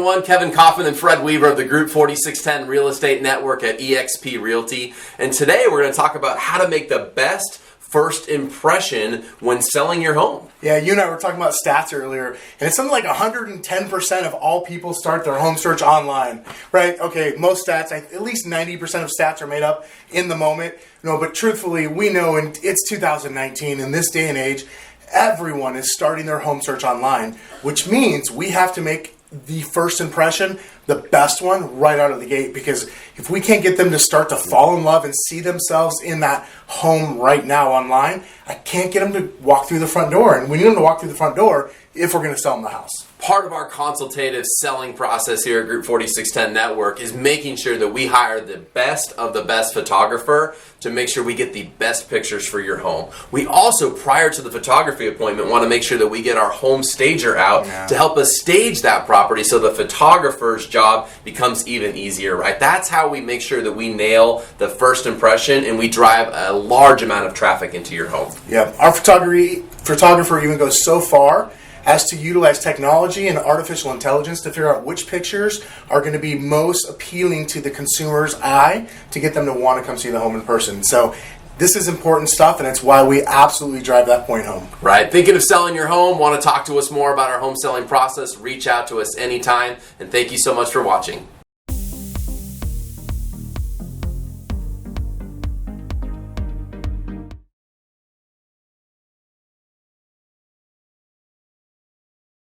everyone. Kevin Kauffman and Fred Weaver of the Group 4610 Real Estate Network at eXp Realty. And today we're going to talk about how to make the best first impression when selling your home. Yeah, you and I were talking about stats earlier, and it's something like 110% of all people start their home search online, right? Okay, most stats, at least 90% of stats are made up in the moment. But truthfully, we know it's 2019, in this day and age, everyone is starting their home search online, which means we have to make the first impression the best one right out of the gate, because if we can't get them to start to fall in love and see themselves in that home right now online, I can't get them to walk through the front door. And we need them to walk through the front door if we're going to sell them the house. Part of our consultative selling process here at Group 4610 Network is making sure that we hire the best of the best photographer to make sure we get the best pictures for your home. We also, prior to the photography appointment, want to make sure that we get our home stager out to help us stage that property so the photographer's job becomes even easier, right? That's how we make sure that we nail the first impression and we drive a large amount of traffic into your home. Yeah, our photographer even goes so far as to utilize technology and artificial intelligence to figure out which pictures are going to be most appealing to the consumer's eye to get them to want to come see the home in person. So this is important stuff, and it's why we absolutely drive that point home. Right. Thinking of selling your home? Want to talk to us more about our home selling process? Reach out to us anytime, and thank you so much for watching.